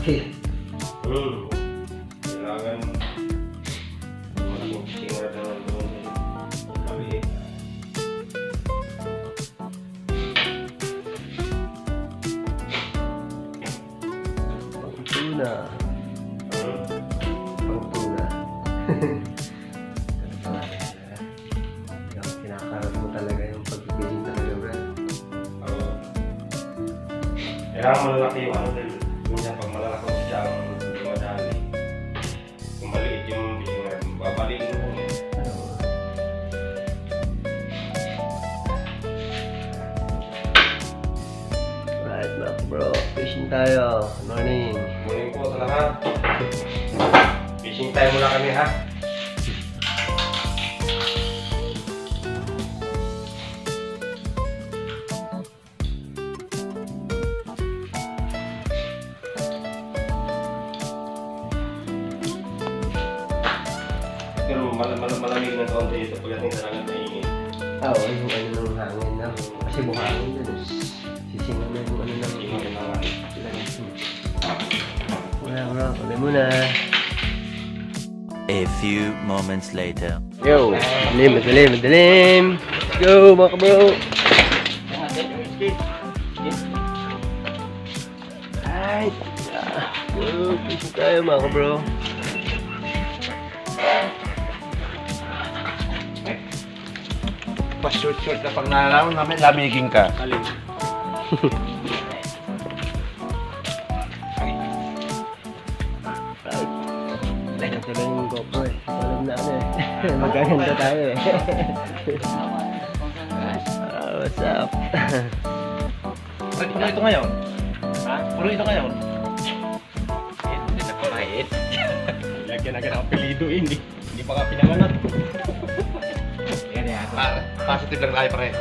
Kailangan malaking singra naman doon kami. Tuna. Tuna. Kinakaroon mo talaga yung pagpipiling talaga, bro. Oo. Kailangan malalaki yung ano dahil minsan pag malalaki ang siyang dumadali. Kung maliit yung singra, babaliin mo niya. Right, mga bro. Fishing tayo. Morning. Morning po sa lahat. Fishing time muna kami ha. Pero malamig na kaunti ito pagdating sa langat na ingin. Oo, yung ano ng hangin na. Kasi buhangin dun. Sisingan na yung ano ng Ingin na nga. Wala bro, pagay muna. A few moments later. Yo, madalim. Let's go mga bro. Alright. Go, fishing tayo mga bro. Pa-short na pag nalalaman namin, lamigin ka. Alin? Lagyan tuloy yung GoPro eh. Alam na ano eh. Magaganda tayo eh. What's up? Puro ito ngayon? Ha? Puro ito ngayon? Hindi na kumait. Lagyan agad ang apelido hindi. Hindi pa ka pinanganak. Positive lang tayo pareho.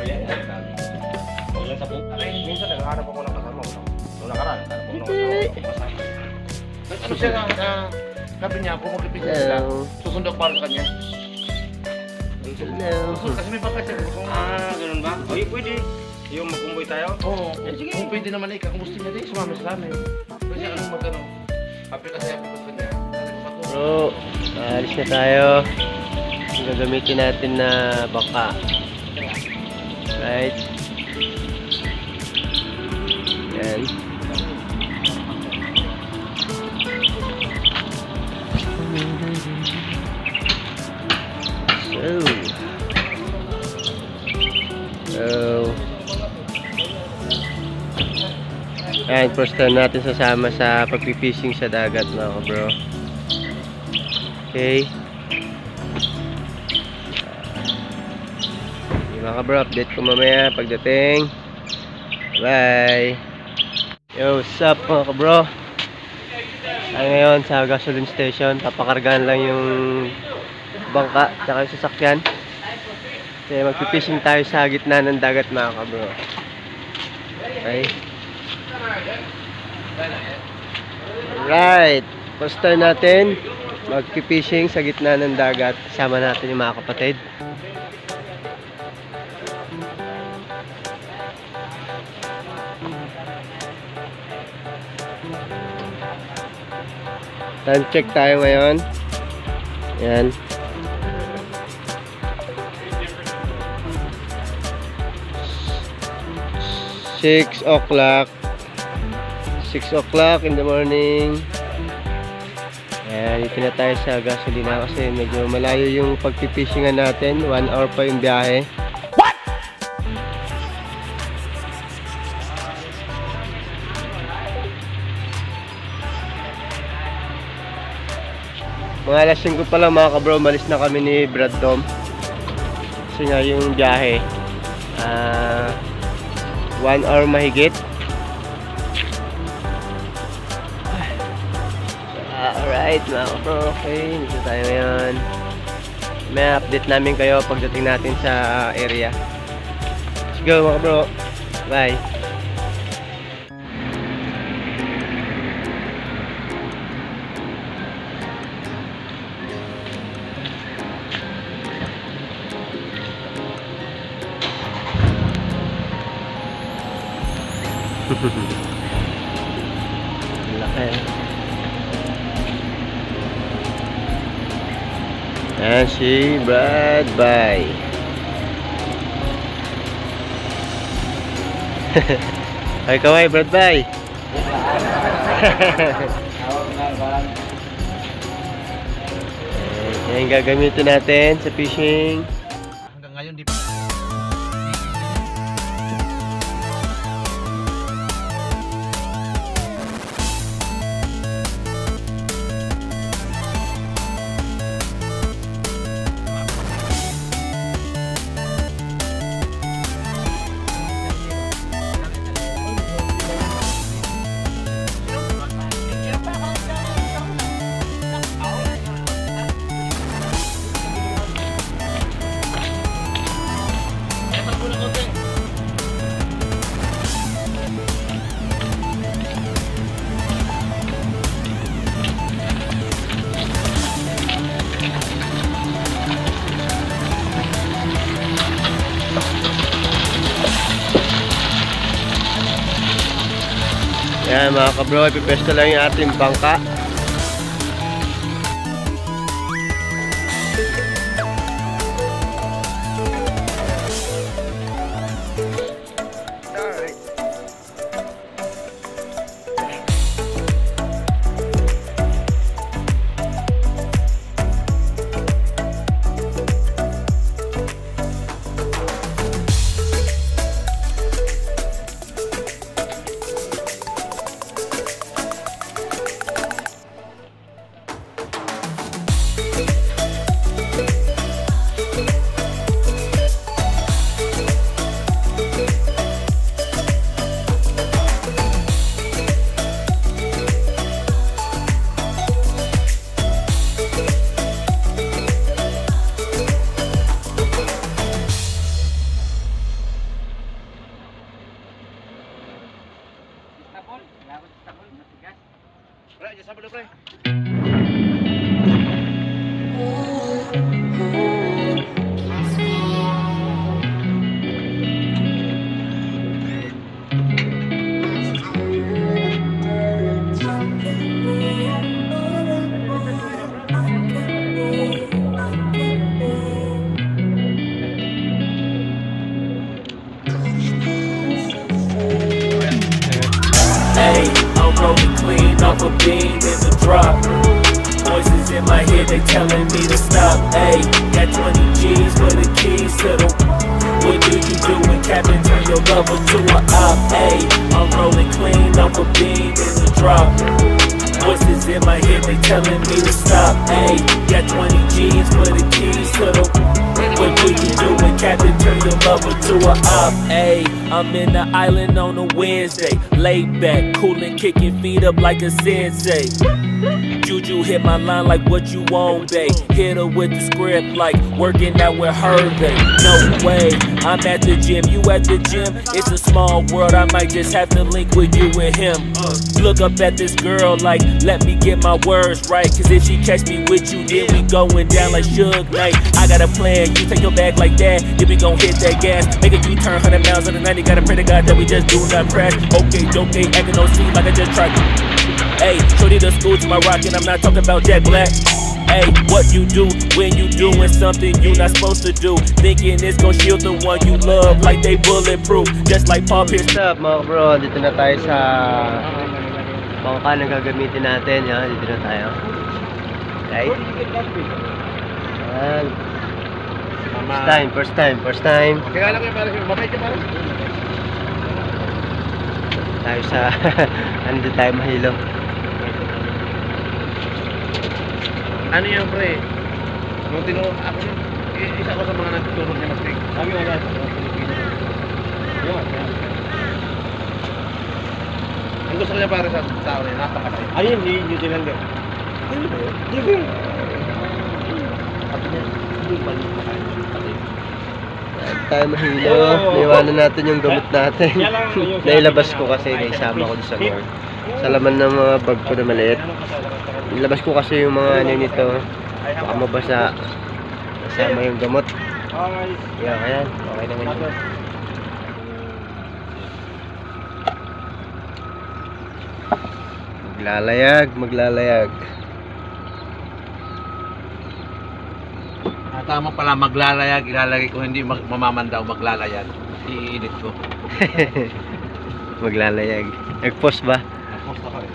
Huwag lang sa puta. Minsan naghahanap ako ng kasama ko. Nung nakaraan, hanap ako ng kasama ko. Ano siya nga, sabi niya, kung mag-ipigil sila, Hello. susundo ko para sa kanya. Hello. Kasi may baka siya. Ganun ba? Okay, pwede. Yung magkumboy tayo? Oo. Kung pwede naman ikaw, kung gusto niya din, sumama sa amin. Kasi anong mag-ano, happy kasi happy ko sa kanya. Bro, alis na tayo. Yung gagamitin natin na baka. Right? Yan. Ayan, first time natin sasama sa pagpipishing sa dagat mga bro. Okay. Mga bro, update ko mamaya pagdating. Bye. Yo, what's up mga bro? Ay ngayon sa gasoline station, papakargahan lang yung bangka tsaka yung sasakyan. Kasi magpipishing tayo sa gitna ng dagat mga bro. Okay. Alright, first time natin magpipishing sa gitna ng dagat. Kasama natin yung mga kapatid. Time check tayo ngayon. Yan. Six o'clock. 6 o'clock in the morning. Ayan, dito na tayo sa gasolina kasi medyo malayo yung pagpipishing natin. 1 hour pa yung biyahe. What? Mga alas 5 pa lang mga kabro, malis na kami ni Brad Dom. Kasi nga yung biyahe 1 hour mahigit. Alright mga bro, okay, dito tayo ngayon. May update namin kayo pagdating natin sa area. Let's go mga bro. Bye. Laki. Ayan si Brad Bay. Ay kaway Brad Bay. Ayan yung gagamitin natin sa fishing. Hanggang ngayon di pa. Ayan mga kabro, ipipesto lang yung ating bangka. Pre, just sabado pre. Hey, I'm rolling clean off a beam in the drop. Voices in my head, they telling me to stop. Hey, got 20 G's for the keys to the. What do you do when Captain turn your lover to a op? Hey, I'm rolling clean off a beam in the drop. Voices in my head, they telling me to stop. Hey, got 20 G's for the keys to the. What do you do when Captain turn your lover to a op? Hey, I'm in the island on a Wednesday, laid back, coolin', kicking feet up like a sensei. Juju hit my line like what you want, babe. Hit her with the script like working out with her, babe. No way, I'm at the gym, you at the gym. It's a small world, I might just have to link with you and him. Look up at this girl like, let me get my words right. Cause if she catch me with you, then we going down like Suge Knight. I got a plan, you take your bag like that, then we gon' hit that gas. Make a U-turn 100 miles on the 90, gotta pray to God that we just do not crash. Okay, acting no scene like I just tried. Hey, shorty the school to my rocket, I'm not talking about Jack Black. Hey, what you do when you doing something you not supposed to do? Thinking it's gonna shield the one you love like they bulletproof, just like Paul Pierce. What's up mga bro? Dito na tayo sa bangka na gagamitin natin. Yan, dito na tayo. Right? Yan. First time. Kaya lang yung parang mabait yung parang. Tayo sa ano tayo mahilo. Ano yan pre? Nung tinuro ako, isa ko sa mga nagtuturo niya mag-take. Sabi mo agad. Ang gusto ko niya para sa tao niya, napakasay. Ayun, New Zealander. Ano ba yun? Tayo mahilo. Niwanan natin yung gamot natin. Nailabas ko kasi naisama ko sa North. Sa laman ng mga bag ko na maliit. Nilabas ko kasi yung mga ano nito. Baka mabasa. Kasama yung gamot. Kaya okay naman yun. Maglalayag. Tama pala, maglalayag, ilalagay ko, hindi mamamandaw, maglalayag. Iinit ko. Maglalayag. Nag-post ba? Tapos ako eh.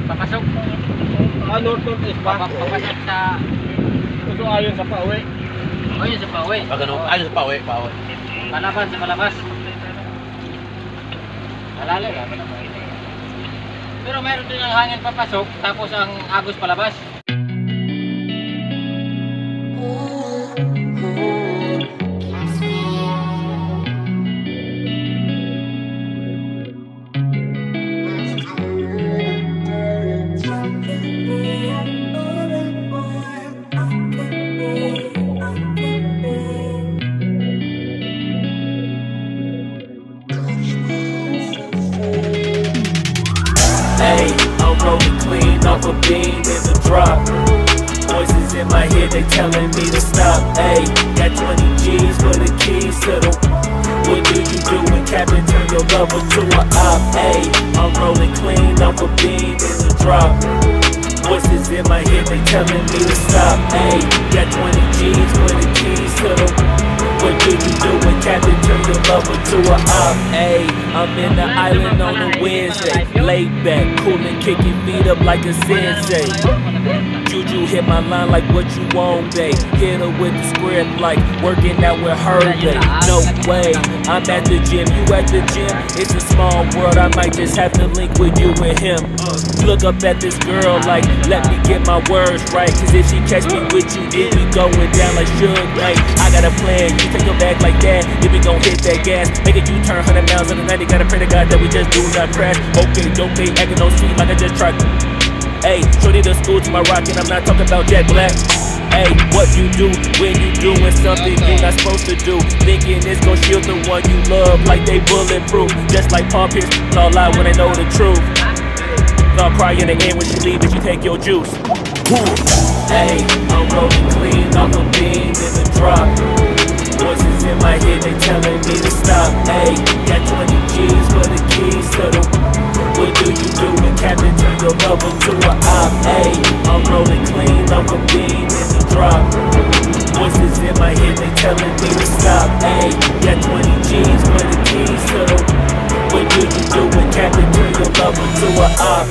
Papasok. North-north-east ba? Papasok sa... Ito ayon sa pauwi. Ayon sa pauwi. Ayon sa pauwi. Palaban sa palabas. Malalim ah. Pero meron din ang hangin papasok, tapos ang agos palabas. Hey, I'm rolling clean off a beam in the drop. Voices in my head, they telling me to stop. Hey, got 20 G's for the keys to the... What do you do when Captain turn your lover to a op? Hey, I'm rolling clean off a beam in the drop. Voices in my head, they telling me to stop. Hey, got 20 G's for the keys to the... What do you do when Captain turn your lover to a op? Hey, I'm in the island on a Wednesday. Laid back, coolin', kicking feet up like a sensei. Juju hit my line like what you want, babe. Hit her with the script like working out with her, babe. No way, I'm at the gym, you at the gym. It's a small world, I might just have to link with you and him. Look up at this girl like, let me get my words right. Cause if she catch me with you, then we going down like Suge Knight. I got a plan, you take her back like that, then we gon' hit that gas. Make a U-turn 100 miles in the night, gotta pray to God that we just do not crash. Okay, acting no sweet like I just tried. Hey, shorty the school to my rock and I'm not talking about Jack Black. Hey, what you do when you doing something you're not supposed to do? Thinking it's gon' shield the one you love like they bulletproof. Just like Paul Pierce, all lie when they know the truth. I'll cry in the end when she leave and she take your juice. Hey, I'm rolling clean off a beam in the drop. Voices in my head, they telling me to stop. Hey, got 20 G's for the keys to the... What do you do when Captain turn your lover to a op? Hey, I'm rolling clean off a beam in the drop. Voices in my head, they telling me to stop. Hey, got 20 G's for the keys to the... What do you do when Captain turn your lover to a op?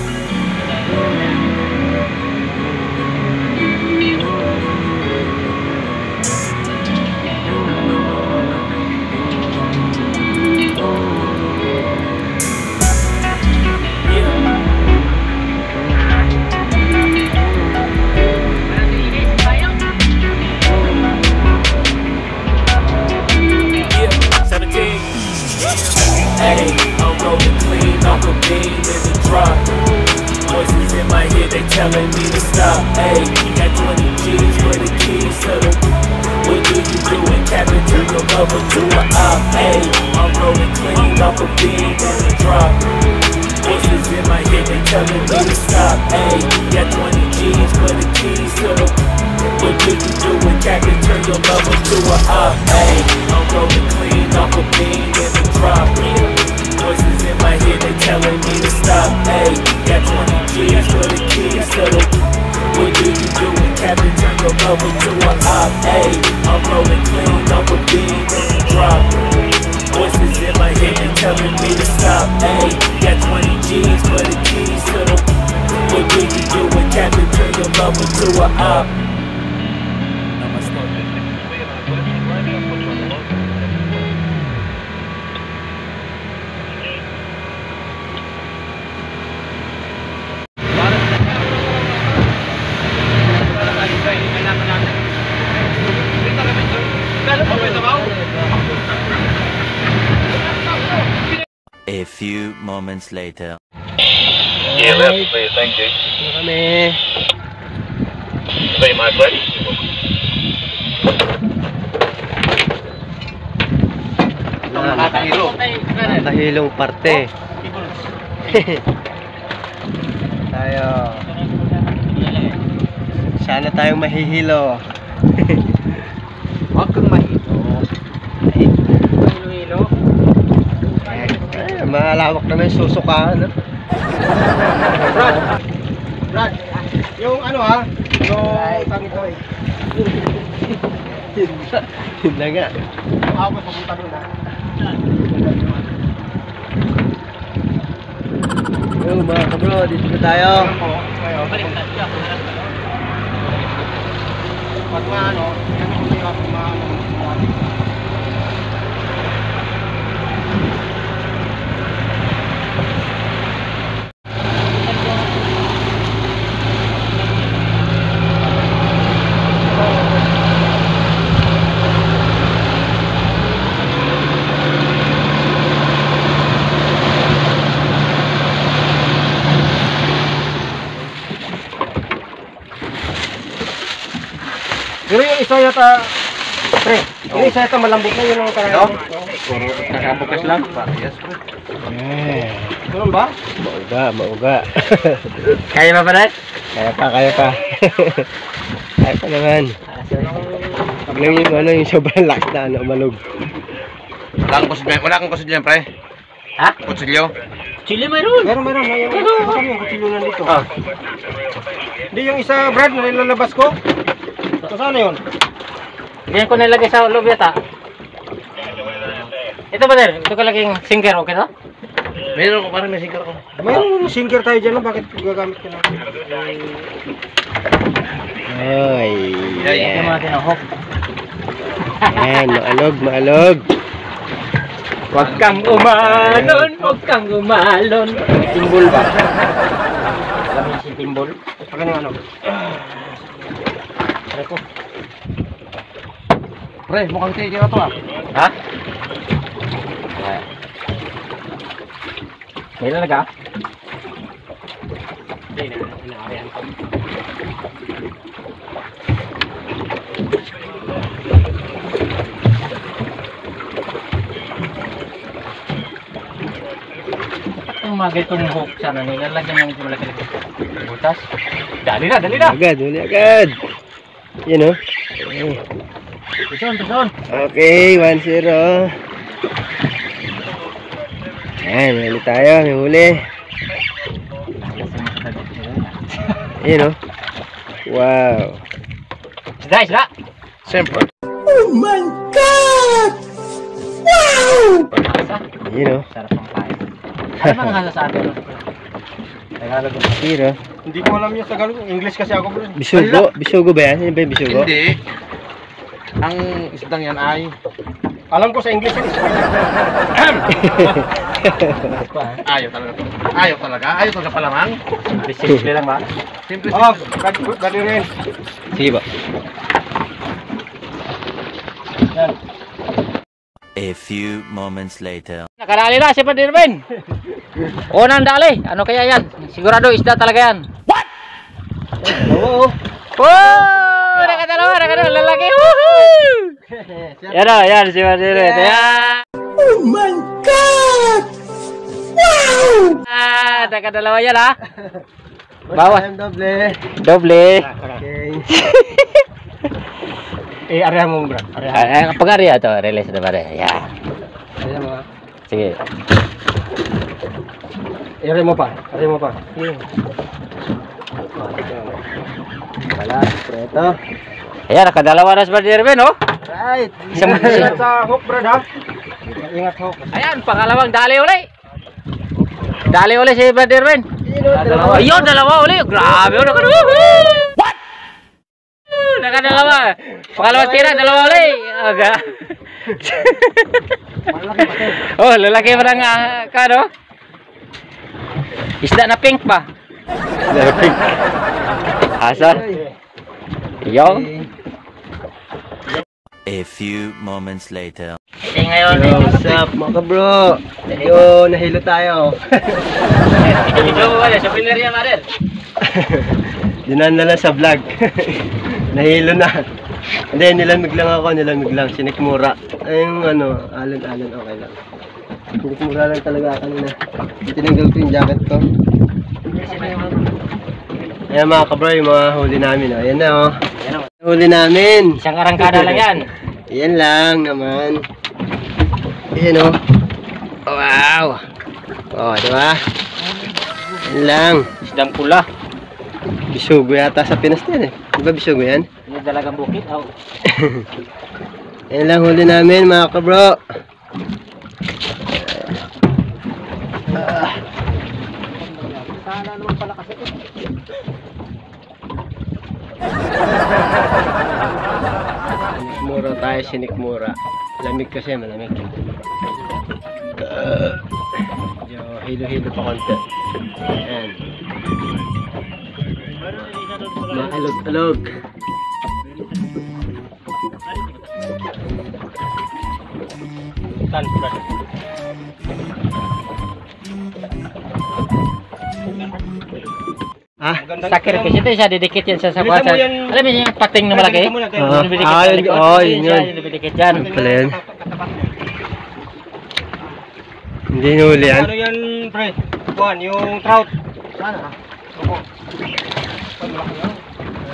telling me to stop. Hey, got 20 G's for the keys to the. What do you do when Captain turn your lover to a op? Hey, I'm rolling clean off a beam and a drop. Voices in my head, they telling me to stop. Hey, got 20 G's for the keys to the. What do you do when Captain turn your lover to a op? Hey, I'm rolling clean off a beam and a drop. Voices in my head, they telling me to stop. Hey, got 20 G's for the keys to the. What do you do when Captain turn your lover to a op? Hey, I'm rolling clean off a beam and a drop. Voices in my head, they telling me to stop. Hey, got 20 G's for the keys to the. What do you do when Captain turn your lover to a op? A few moments later. Yeah, left, please. Thank you. Ito kami. Say my friend. Nakahilong parte. Tayo. Sana tayong mahihilo. Huwag kang mahilo. Hilo-hilo. Malawak naman yung susukahan. Brad, yung ano ha? Yung tangit ko Yun na nga. Yung ako papunta doon ha? Yo mga kabro, dito na tayo. Pag ano, yan ako may ako Pero yung isa yata, pre, yung isa yata malambot na yun ang karang. Puro nakabukas lang. Yes, bro. Ganun ba? Mauga. Kaya ba pala? Kaya pa. Kaya pa naman. Huwag lang yung sobrang lakas na umalog. Wala kang kusilyo, pre. Ha? Kusilyo? Chili mayroon. Meron. Saan yung kutsilyo nandito? Hindi yung isa, Brad, na nilalabas ko. Saan yun? Diyan ko nilagay sa loob yata. Ito ba der? Ito kalaging sinker, okay to? Meron ko, parang may sinker ko. Mayroon sinker tayo dyan, bakit gagamit ka na? Ay, Ito mo natin ang hook. yan, maalog. Huwag kang umalon. Timbol ba? Alam niyo si Timbol? Saka na ano? Pre, mukhang tigil na to ah. Ha? May lalaga? Hindi na, inaarihan ko. Ang mga ganitong hook sana nilalagyan ng malaki butas. Dali na! Huli agad. Yan o. Tuson! Okay, 1-0. Yan, huli tayo. May huli. Yan o. Wow. Isda! Siyempre. Yan o. Sarap ng kain. Ano bang hasa sa atin? Tagalog. Zero. Hindi ko alam yung Tagalog. English kasi ako, bro. Bisugo ba yan? Yan ba yung bisugo? Hindi. Ang isdang yan ay... Alam ko sa English yun. Ayaw talaga. Ayaw talaga palamang. Simple lang ba? Simple. Oh, dali rin. Sige ba? A few moments later. Nakadali na si Padirben. Unang dali. Ano kaya yan? Sigurado isda talaga yan. What? Oo. Wow! Nakadalawa, lalaki. Woohoo! Yan o, yan si Madiret. Yan! Oh my God! Wow! Nakadalawa yan ha. Bawas. Doble. Doble. Okay. Area mo, bro. Pag-area to, release na ba rin? Yan. Ayan mo. Sige. Area mo pa. Wala, preto. Ayan, nakadalawa na si Madiret, no? Right. Isang Ingat sa hook, bro, ha? Ingat hook. Ayan, pangalawang dali uli. Dali uli si Madiret. Ayun, dalawa uli. Grabe, nakadalawa. What? Nakadalawa. Pangalawang tira, dalawa uli. Aga. Oh, lalaki pa ng kano? Isda na pink pa. Isda na pink. Asa? Yung? A few moments later. Ngayon, Yo, what's up mga bro? Yo, nahilo tayo. ito mo ba? Sa pinerya ba rin? Dinan na lang sa vlog. Nahilo na. Hindi, nilamig lang ako, sinikmura. Ay, yung ano, alon-alon, okay lang. Sinikmura lang talaga kanina. Tinanggal ko yung jacket ko. Ayan mga kabro, yung mga huli namin. Oh. Ayan na oh. Huli namin. Isang arangkada lang yan. Ayan lang naman. Ayan oh. Wow. Oh, diba? Ayan lang. Isdang pula. Bisugo yata sa Pinas din eh. Di ba bisugo yan? Ini dalagang bukit. Oh. Ayan lang huli namin mga kabro. Sinikmura tayo, sinikmura. Lamig kasi, malamig. Hilo-hilo pa konti. Ayan. Maalog-alog. Ah, Sacrifice ito siya, didikit yan sa sakwasa. Alam mo yung pating na malaki? yun, yun. Didikit yan. Ano pala yan? Hindi nahuli yan. Ano yan, pre? Juan, yung trout. Sana, ha?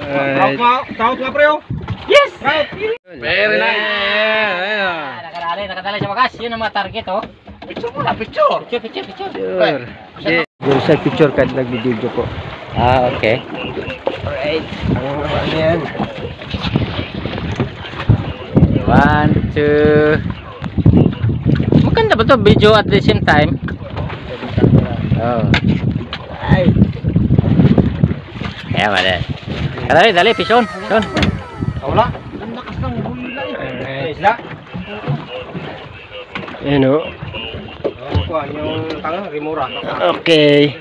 Alright. Trout nga, pre, oh. Yes! Very nice. Nakadali sa wakas. Yun ang mga target, oh. Picture mo na, picture. Picture. Sure. Yung sa picture kahit nagbibideo po. Ah, okay. Alright. Ano yan? 1, 2. Maganda ba to video at the same time? Oh. Ay. Kaya ba din? Dali, pison. Wala. Ang lakas ng huli eh. Isla. Ayan o. Juan, yung tanga, rimura. Okay.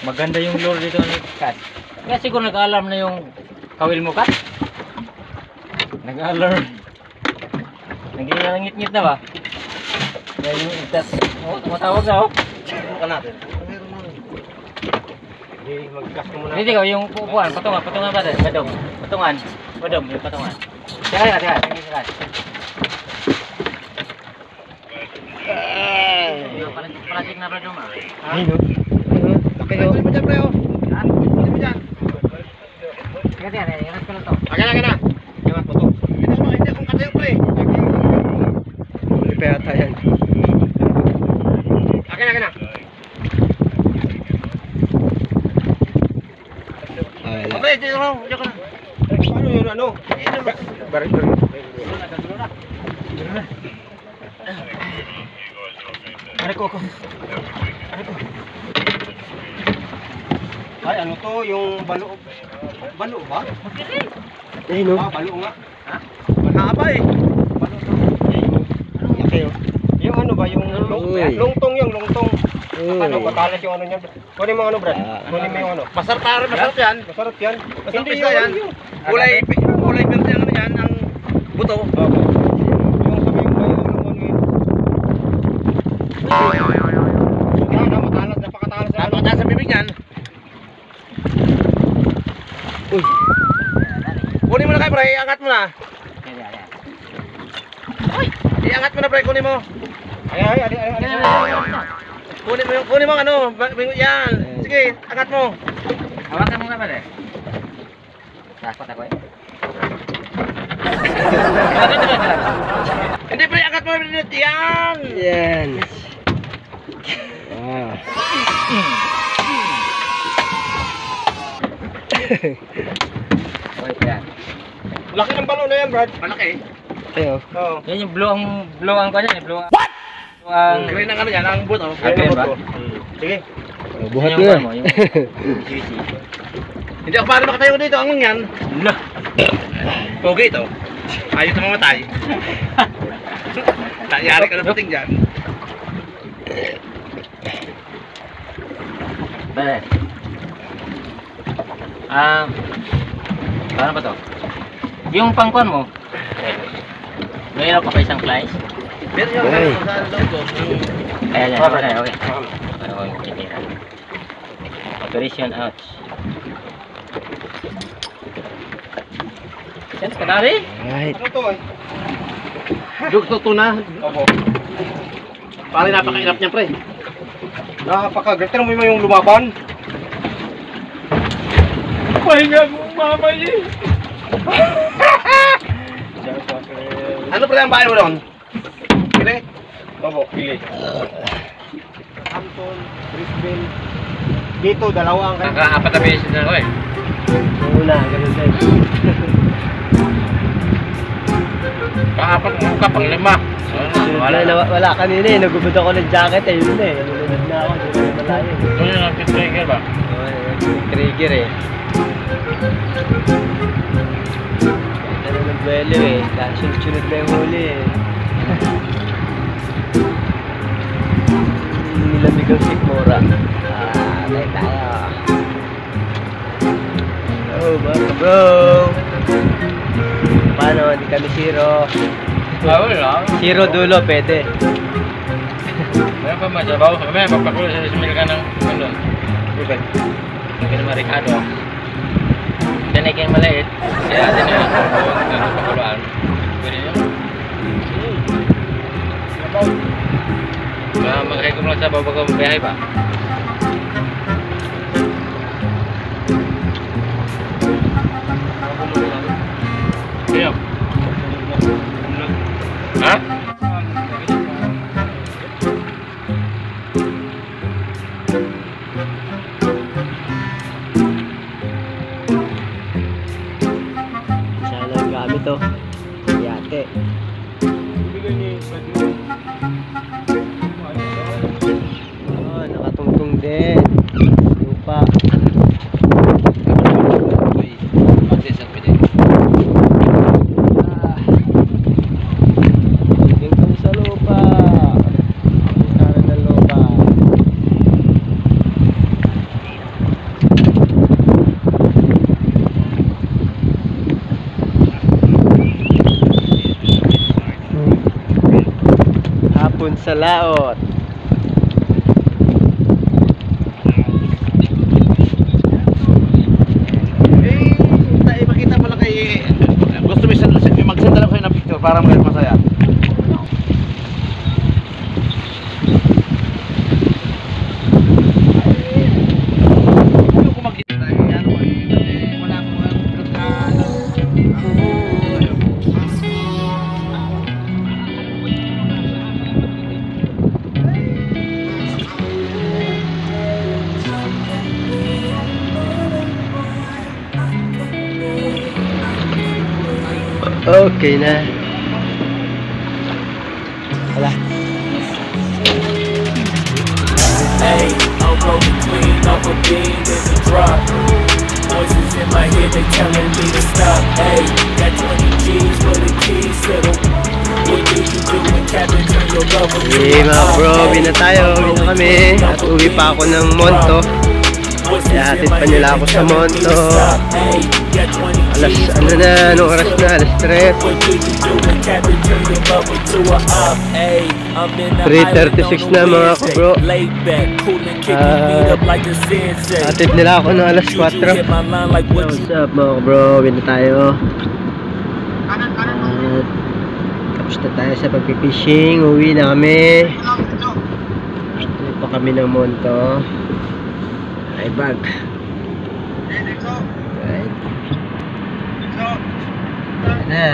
Maganda yung lure dito ni Kat. Kaya siguro nag-alarm na yung kawil mo, Kat. Nag-alarm. Nangingit-ngit na ba? Kaya yung itat. Tumatawag na, oh. Bukan natin. Hindi, mag-gas ka muna. Hindi ko yung pupuan, patungan ba din? Patungan, yung patungan. Teka. Palasik na ba dong? Ay no. Laki yun. Hindi mo dyan, pre, oh. Hindi mo dyan. Teka, iras ko lang to. Akin na. Ingat mo to. Hindi akong katayo, pre. Huli pa yata yan. Akin na. Ay, Pre, dito ka na. Paano yun, ano? Barit. Ano ko? Ay, ano to? Yung balo. Balo ba? ay no. Balo nga. Ha? Mahaba eh. Balo to. Anong laki oh? Yung ano ba? Yung Uy. lungtong yung lungtong. Uy. Ano, batalas yung ano niya. Kunin mo ano, Brad. Kunin mo yung ano. Masarap yan. Masarap yan. Hindi yan. Kulay verde ang ano yan, ang buto. Yung sabi yung bayo ng ano yun. Matalas, napakatalas. Kunin mo na kayo, pre. Iangat mo na. Iangat mo na, pre. Kunin mo. Ay. Kunin mo ano. Yan. Sige, angat mo. Hawakan mo nga pala eh. Dapat ako eh. Hindi, pre. Angat mo. Yan. Yan. Ah. Okay pa yan. Laki ng balon na yan, Brad. Malaki. Ayo. Oo. Yan yung blue ang ko niyan eh. Blue ang... Green ang ano yan, ang buto. Green ba? Sige. Buhat Yung na. mo, yung juicy. Hindi ako para makatayo dito. Ang yan. Lah. Pogi ito. Ayaw na mamatay. Nangyari ka na puting dyan. Bale. Paano ba to? Yung pangkuan mo, mayroon ka pa isang slice? Pero yung Ay. sa loob ko. Ayan, okay. Operation out. Yan, kadali. Right. Ano to eh? Dugto to na. Opo. Pare napakahirap niya, pre. Napaka-great mo yung lumaban. Pahinga mo, mama niya. Ano pre ang bahay mo doon? Pili? Opo, pili. Hampton, Brisbane. Dito, dalawa ang kayo. Nakaapat na beses na ako eh. Una, ganun din. Pang-apat mo ka, pang-lima. Wala kanina eh. Nagubod ako ng jacket eh. Yun na eh. Nalunod na ako. Hindi na malayo. Ito yung nag-trigger ba? Trigger eh. Ano ng buwelo eh. Dahil sunod-sunod na yung huli eh. Nilamig ang sikmura. Tayo. Oh, bro. Paano? Hindi kami zero. Wala. Zero dulo, pwede. Meron pa masabaw. Kami, magpakulo sa smell ka ng ganun. Diba? Hindi naman Ricardo. Diyan ay maliit. Kaya atin na yun. Pakuluan. Pwede yun. Magkaya ko lang sa bago ko biyahe ba? Iya. Ha? Sana ang gamit to. Yate. Oh, nakatungtong din. Lupa. Tingin kami sa lupa. Sana ng lupa. Hapon sa laot. Makita mo lang kay... Gusto mo mag-send lang kayo ng picture para masaya. Ano kung mag-kita tayo? Wala ko Okay na. Wala. Hey, I'm rolling clean off a beam in the drop. Voices in my head, they telling me to stop. Hey, got 20 G's for the keys to the... What do you do when Captain turn your love? Hey mga bro, uwi na tayo. Uwi na kami. At uwi pa ako ng Monto. Ihatid pa nila ako sa Monto. Alas, ano na, anong oras na? Alas 3. 3:36 na mga kabro. Hatid nila ako ng alas 4. What's up mga kabro? Win na tayo. At tapos na tayo sa pagpipishing. Uwi na kami. Uwi pa kami ng Monto. Ay bag. Right. Na.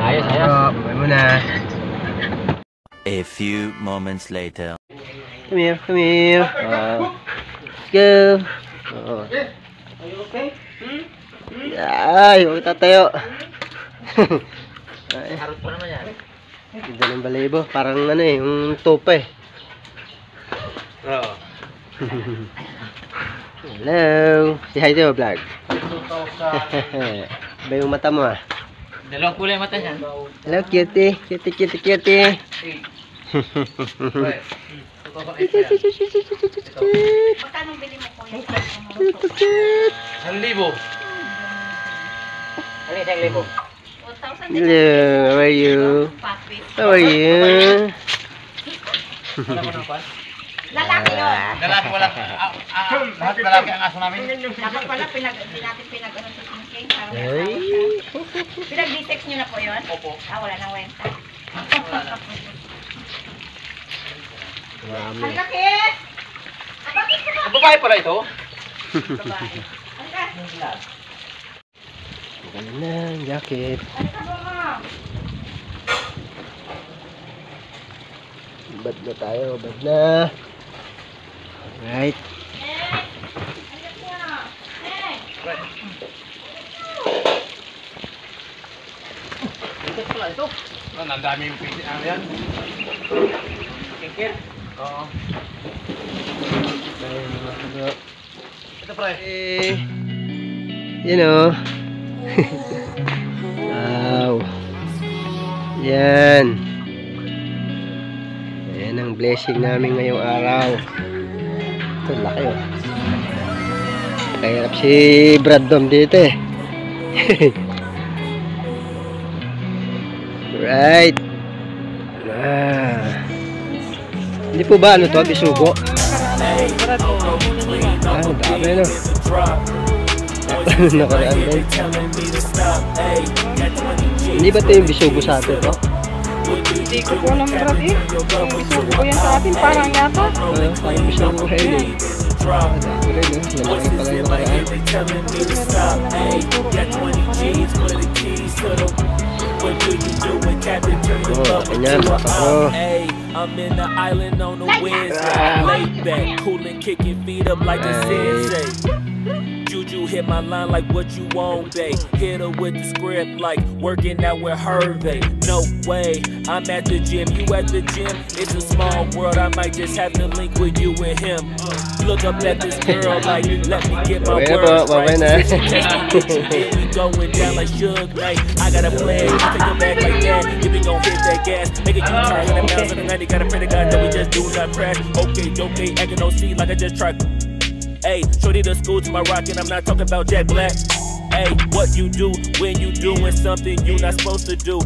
Ayos, ayos. Bye muna. A few moments later. Come here, come here. Let's go. Are you okay? Ay, huwag tatayo. Ay, Harap pa naman yan. ganda ng balayibo. Parang ano eh, yung topa eh. Oo. Hello. Say hi to vlog. Ba yung mata mo ah? Dalawang kulay mata niya. Hello, cutie. Cutie, cutie, cutie. Magkano bili mo po yung 1,000. Ano yung 1,000? 4,000 Hello, how are you? How are you? Lalaki yun. Lalaki wala. Lahat lalaki ang aso namin. Dapat pala hindi natin pinag-ano sa king. Ay. Pinag-detect nyo na po yun? Opo. Wala nang wenta. Marami. Halika, Kis! Bakit ka ba? Babae pala ito. Babae. Halika. Maganda na, jacket. Halika ba, ma? Bad na tayo, bad na. Alright. Ang dami yung pili. Ano yan? Kikir? Oo. Ito pre. Eh, you know. Wow. Yan. Yan ang blessing namin ngayong araw. Ito, laki oh. Kahirap si Brad Dom dito eh. Right. Hindi po ba ano to? Bisugo? Ang dami no. Nakaraan din. Hindi ba ito yung bisugo sa atin to? Hindi ko po alam Brad eh. Yung isugo ko yan sa atin parang yata. Parang bisugo kayo eh. Dami rin no. Lalaki pala yung nakaraan. Oh, kanya mga kapro. I'm in the island on the Wednesday, laid back, coolin', kicking feet up like a sensei. Juju hit my line like what you want, babe. Hit her with the script like working out with Hervey. No way, I'm at the gym, you at the gym. It's a small world, I might just have to link with you and him. Look up at this girl like, let me get my words right. We going down like Suge Knight. I got a plan, you take it back like that. If we gon' hit that gas, make it U-turn 100 miles in the night. Gotta pray to God that we just do not crash. Okay, acting no C like I just tried. Hey, shorty the school to my rock and I'm not talking about Jack Black. Hey, what you do when you doing something you not supposed to do.